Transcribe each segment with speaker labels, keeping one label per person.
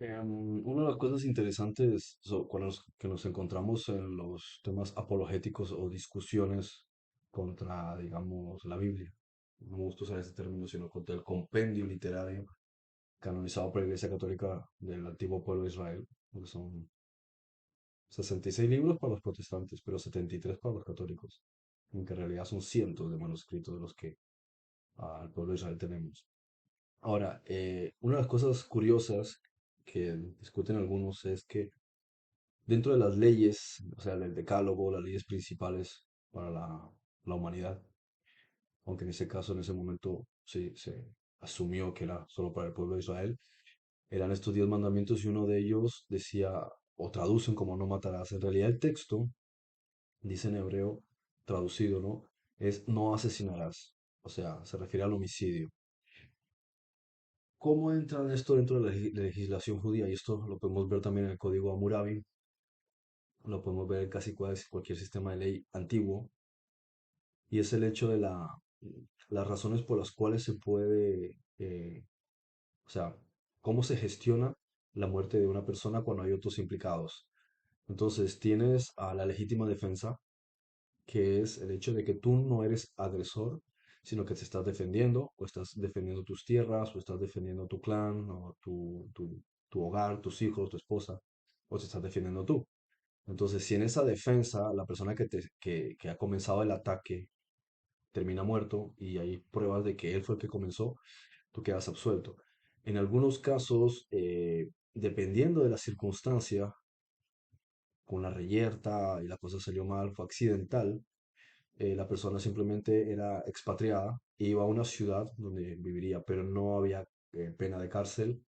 Speaker 1: Una de las cosas interesantes que nos encontramos en los temas apologéticos o discusiones contra, digamos, la Biblia, no me gusta usar ese término, sino contra el compendio literario canonizado por la Iglesia Católica del antiguo pueblo de Israel, que son 66 libros para los protestantes, pero 73 para los católicos, aunque en realidad son cientos de manuscritos de los que al pueblo de Israel tenemos. Ahora, una de las cosas curiosas que discuten algunos es que dentro de las leyes, o sea, del decálogo, las leyes principales para la humanidad, aunque en ese caso, en ese momento, sí, se asumió que era solo para el pueblo de Israel, eran estos 10 mandamientos y uno de ellos decía, o traducen como no matarás. En realidad el texto, dice en hebreo, traducido, ¿no? Es no asesinarás. O sea, se refiere al homicidio. ¿Cómo entra esto dentro de la legislación judía? Y esto lo podemos ver también en el Código Hammurabi, lo podemos ver en casi cualquier sistema de ley antiguo, y es el hecho de las razones por las cuales se puede, o sea, cómo se gestiona la muerte de una persona cuando hay otros implicados. Entonces, tienes a la legítima defensa, que es el hecho de que tú no eres agresor, sino que te estás defendiendo, o estás defendiendo tus tierras, o estás defendiendo tu clan, o tu hogar, tus hijos, tu esposa, o te estás defendiendo tú. Entonces, si en esa defensa la persona que ha comenzado el ataque termina muerto y hay pruebas de que él fue el que comenzó, tú quedas absuelto. En algunos casos, dependiendo de la circunstancia, con la reyerta y la cosa salió mal, fue accidental, la persona simplemente era expatriada e iba a una ciudad donde viviría, pero no había pena de cárcel,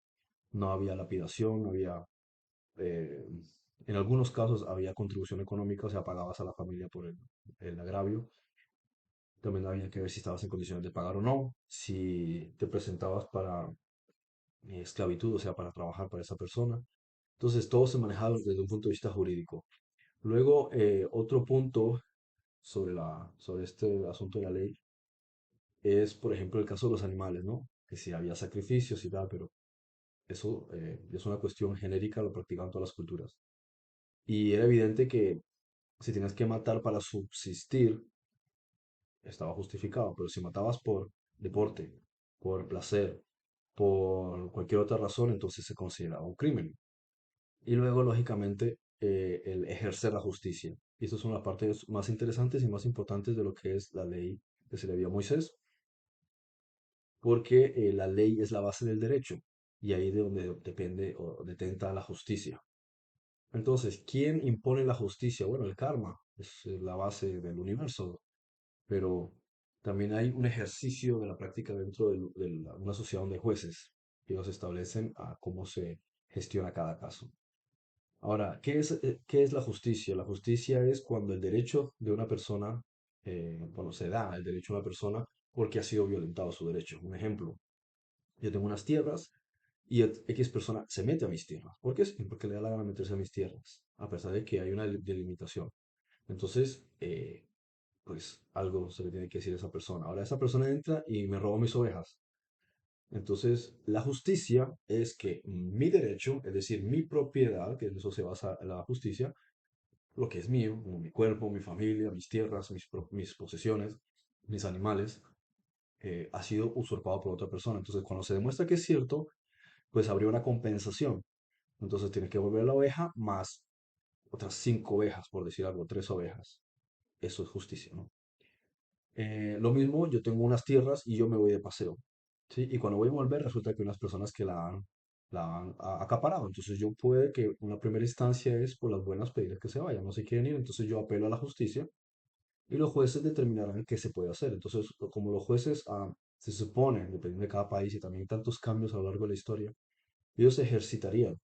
Speaker 1: no había lapidación, no había, eh, en algunos casos había contribución económica, o sea, pagabas a la familia por el agravio. También había que ver si estabas en condiciones de pagar o no, si te presentabas para esclavitud, o sea, para trabajar para esa persona. Entonces, todo se manejaba desde un punto de vista jurídico. Luego, otro punto sobre este asunto de la ley es, por ejemplo, el caso de los animales, ¿no? Que si había sacrificios y tal, pero eso es una cuestión genérica, lo practicaban todas las culturas. Y era evidente que si tenías que matar para subsistir, estaba justificado, pero si matabas por deporte, por placer, por cualquier otra razón, entonces se consideraba un crimen. Y luego, lógicamente, el ejercer la justicia. Y estas son las partes más interesantes y más importantes de lo que es la ley que se le dio a Moisés, porque la ley es la base del derecho y ahí de donde depende o detenta la justicia. Entonces, ¿quién impone la justicia? Bueno, el karma es la base del universo, pero también hay un ejercicio de la práctica dentro una sociedad donde hay jueces. Ellos establecen cómo se gestiona cada caso. Ahora, qué es la justicia? La justicia es cuando el derecho de una persona, bueno, se da el derecho a una persona porque ha sido violentado su derecho. Un ejemplo, yo tengo unas tierras y X persona se mete a mis tierras. ¿Por qué? Sí, porque le da la gana meterse a mis tierras, a pesar de que hay una delimitación. Entonces, pues algo se le tiene que decir a esa persona. Ahora esa persona entra y me roba mis ovejas. Entonces, la justicia es que mi derecho, es decir, mi propiedad, que en eso se basa la justicia, lo que es mío, como mi cuerpo, mi familia, mis tierras, mis posesiones, mis animales, ha sido usurpado por otra persona. Entonces, cuando se demuestra que es cierto, pues habría una compensación. Entonces, tiene que volver la oveja más otras 5 ovejas, por decir algo, 3 ovejas. Eso es justicia, ¿no? Lo mismo, yo tengo unas tierras y yo me voy de paseo, ¿sí? Y cuando voy a volver resulta que hay unas personas que la han acaparado. Entonces yo puede que una primera instancia es por las buenas pedirles que se vayan, no se quieren ir, entonces yo apelo a la justicia y los jueces determinarán qué se puede hacer. Entonces, como los jueces se supone, dependiendo de cada país y también tantos cambios a lo largo de la historia, ellos se ejercitarían,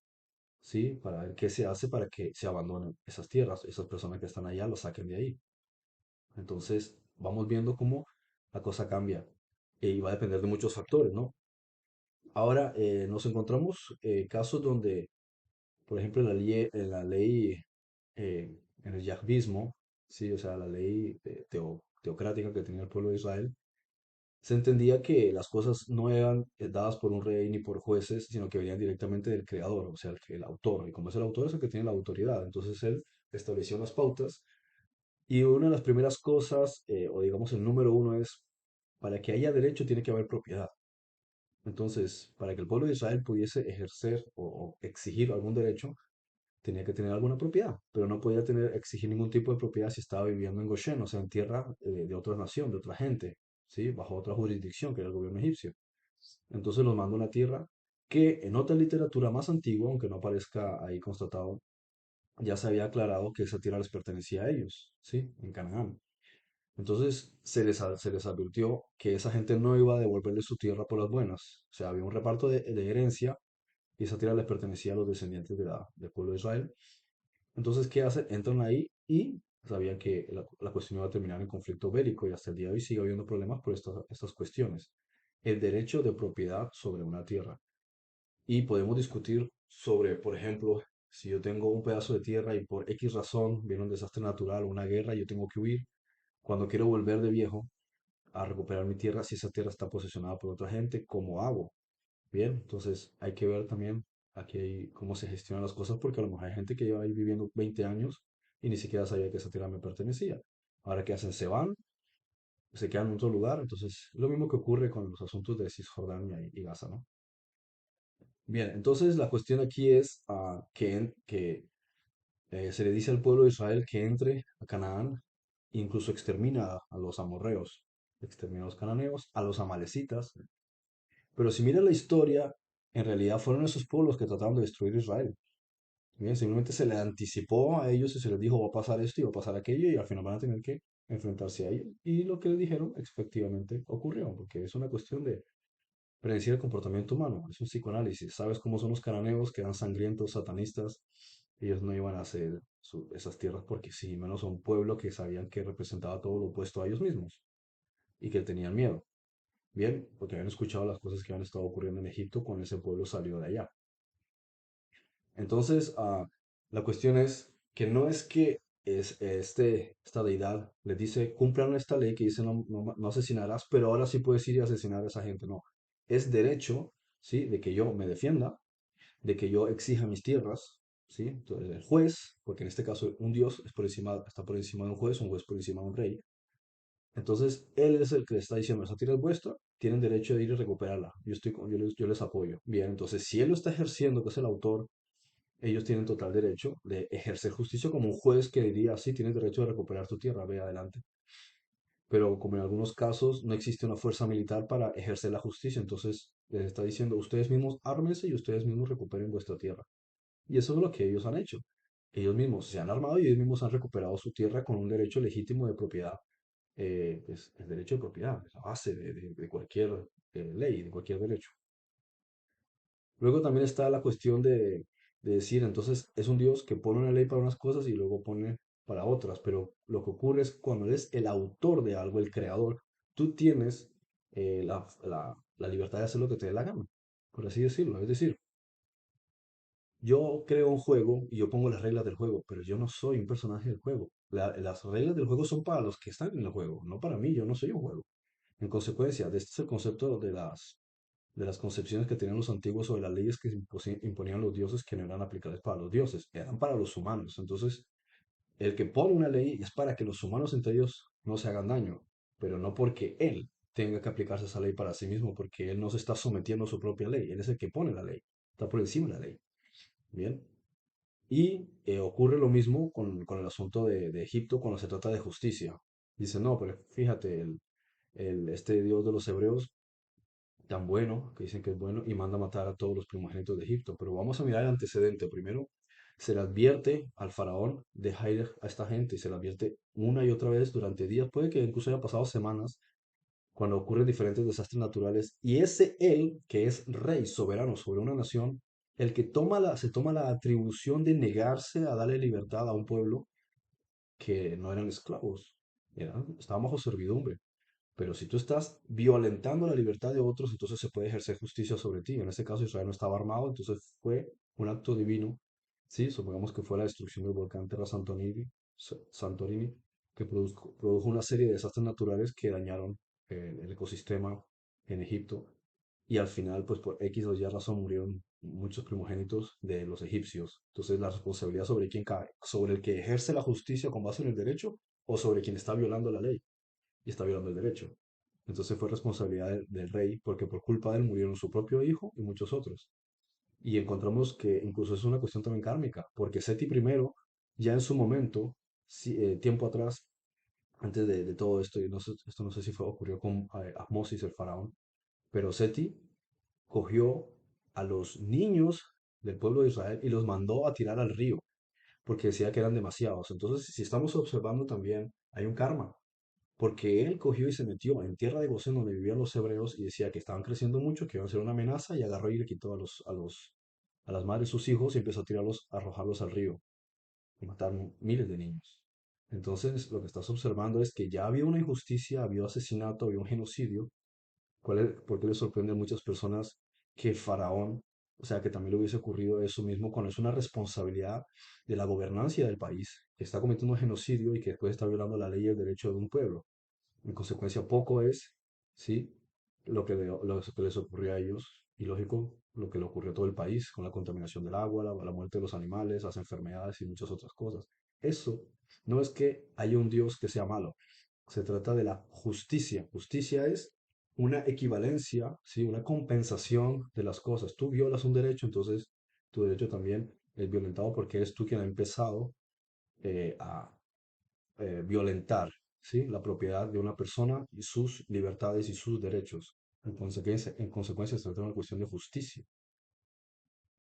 Speaker 1: ¿sí? Para ver qué se hace para que se abandonen esas tierras, esas personas que están allá, los saquen de ahí. Entonces, vamos viendo cómo la cosa cambia y va a depender de muchos factores, ¿no? Ahora, nos encontramos casos donde, por ejemplo, en la ley en el yahvismo, sí, o sea, la ley teocrática que tenía el pueblo de Israel, Se entendía que las cosas no eran dadas por un rey ni por jueces, sino que venían directamente del creador, o sea, el autor. Y como es el autor, es el que tiene la autoridad. Entonces él estableció unas pautas. Y una de las primeras cosas, o digamos el número uno, es, para que haya derecho tiene que haber propiedad. Entonces, para que el pueblo de Israel pudiese ejercer o exigir algún derecho, tenía que tener alguna propiedad, pero no podía exigir ningún tipo de propiedad si estaba viviendo en Goshen, o sea, en tierra de otra nación, de otra gente, ¿sí? Bajo otra jurisdicción, que era el gobierno egipcio. Entonces los mandó a una tierra que en otra literatura más antigua, aunque no aparezca ahí constatado, ya se había aclarado que esa tierra les pertenecía a ellos, ¿sí? En Canaán. Entonces se les advirtió que esa gente no iba a devolverle su tierra por las buenas. O sea, había un reparto de herencia y esa tierra les pertenecía a los descendientes del pueblo de Israel. Entonces, ¿qué hacen? Entran ahí y sabían que la cuestión iba a terminar en conflicto bélico y hasta el día de hoy sigue habiendo problemas por estas cuestiones. El derecho de propiedad sobre una tierra. Y podemos discutir sobre, por ejemplo, si yo tengo un pedazo de tierra y por X razón viene un desastre natural o una guerra, yo tengo que huir. Cuando quiero volver de viejo a recuperar mi tierra, si esa tierra está posesionada por otra gente, ¿cómo hago? Bien, entonces hay que ver también aquí cómo se gestionan las cosas, porque a lo mejor hay gente que lleva ahí viviendo 20 años y ni siquiera sabía que esa tierra me pertenecía. Ahora, ¿qué hacen? Se van, se quedan en otro lugar. Entonces, lo mismo que ocurre con los asuntos de Cisjordania y Gaza, ¿no? Bien, entonces la cuestión aquí es que se le dice al pueblo de Israel que entre a Canaán, incluso extermina a los amorreos, extermina a los cananeos, a los amalecitas. Pero si miras la historia, en realidad fueron esos pueblos que trataron de destruir Israel. Bien, simplemente se le anticipó a ellos y se les dijo va a pasar esto y va a pasar aquello y al final van a tener que enfrentarse a ello. Y lo que les dijeron efectivamente ocurrió, porque es una cuestión de predecir el comportamiento humano, es un psicoanálisis. ¿Sabes cómo son los cananeos que eran sangrientos, satanistas? Ellos no iban a hacer esas tierras porque sí, menos a un pueblo que sabían que representaba todo lo opuesto a ellos mismos y que tenían miedo. Bien, porque habían escuchado las cosas que habían estado ocurriendo en Egipto cuando ese pueblo salió de allá. Entonces, la cuestión es que no es que esta deidad les dice, cumplan esta ley que dice no asesinarás, pero ahora sí puedes ir y asesinar a esa gente. No, es derecho, ¿sí? De que yo me defienda, de que yo exija mis tierras, ¿sí? Entonces, el juez, porque en este caso un dios es por encima, está por encima de un juez por encima de un rey. Entonces, él es el que le está diciendo, esa tierra es vuestra, tienen derecho de ir y recuperarla. Yo les apoyo. Bien, entonces, si él lo está ejerciendo, que es el autor, ellos tienen total derecho de ejercer justicia como un juez que diría, sí, tienes derecho de recuperar tu tierra, ve adelante. Pero como en algunos casos no existe una fuerza militar para ejercer la justicia, entonces les está diciendo, ustedes mismos ármense y ustedes mismos recuperen vuestra tierra. Y eso es lo que ellos han hecho. Ellos mismos se han armado y ellos mismos han recuperado su tierra con un derecho legítimo de propiedad. Pues, el derecho de propiedad es la base de cualquier ley, de cualquier derecho. Luego también está la cuestión de decir, entonces es un Dios que pone una ley para unas cosas y luego pone para otras, pero lo que ocurre es cuando eres el autor de algo, el creador, tú tienes la libertad de hacer lo que te dé la gana, por así decirlo. Es decir, yo creo un juego y yo pongo las reglas del juego, pero yo no soy un personaje del juego. Las reglas del juego son para los que están en el juego, no para mí, yo no soy un juego. En consecuencia, de este es el concepto de las concepciones que tenían los antiguos sobre las leyes que imponían los dioses que no eran aplicables para los dioses, eran para los humanos. Entonces, el que pone una ley es para que los humanos entre ellos no se hagan daño, pero no porque él tenga que aplicarse esa ley para sí mismo, porque él no se está sometiendo a su propia ley, él es el que pone la ley, está por encima de la ley. Bien. Y ocurre lo mismo con el asunto de Egipto cuando se trata de justicia. Dice, no, pero fíjate, este Dios de los hebreos tan bueno, que dicen que es bueno, y manda a matar a todos los primogénitos de Egipto. Pero vamos a mirar el antecedente. Primero, se le advierte al faraón de ir a esta gente, y se le advierte una y otra vez durante días, puede que incluso haya pasado semanas, cuando ocurren diferentes desastres naturales, y ese él, que es rey soberano sobre una nación, el que se toma la atribución de negarse a darle libertad a un pueblo que no eran esclavos, estaban bajo servidumbre. Pero si tú estás violentando la libertad de otros, entonces se puede ejercer justicia sobre ti. En este caso Israel no estaba armado, entonces fue un acto divino. Sí, supongamos que fue la destrucción del volcán Terra Santorini, que produjo una serie de desastres naturales que dañaron el ecosistema en Egipto. Y al final, pues por X o Y razón murieron muchos primogénitos de los egipcios. Entonces la responsabilidad sobre quién cae, sobre el que ejerce la justicia con base en el derecho o sobre quien está violando la ley y está violando el derecho. Entonces fue responsabilidad del rey porque por culpa de él murieron su propio hijo y muchos otros. Y encontramos que incluso es una cuestión también kármica, porque Seti primero, ya en su momento, tiempo atrás, antes de todo esto, y no sé, esto no sé si fue, ocurrió con Ahmosis el faraón, pero Seti cogió a los niños del pueblo de Israel y los mandó a tirar al río, porque decía que eran demasiados. Entonces, si estamos observando también, hay un karma, porque él cogió y se metió en tierra de Gosén donde vivían los hebreos y decía que estaban creciendo mucho, que iban a ser una amenaza y agarró y le quitó a las madres sus hijos y empezó a tirarlos, a arrojarlos al río y mataron miles de niños. Entonces, lo que estás observando es que ya había una injusticia, había asesinato, había un genocidio. ¿Por qué le sorprende a muchas personas que el faraón, o sea, que también le hubiese ocurrido eso mismo cuando es una responsabilidad de la gobernancia del país, que está cometiendo un genocidio y que después está violando la ley y el derecho de un pueblo? En consecuencia, poco es, ¿sí? Lo que les ocurrió a ellos, y lógico, lo que le ocurrió a todo el país, con la contaminación del agua, la muerte de los animales, las enfermedades y muchas otras cosas. Eso no es que haya un Dios que sea malo, se trata de la justicia. Justicia es una equivalencia, ¿sí? Una compensación de las cosas. Tú violas un derecho, entonces tu derecho también es violentado porque eres tú quien ha empezado a violentar, ¿sí? La propiedad de una persona y sus libertades y sus derechos. En consecuencia se trata de una cuestión de justicia.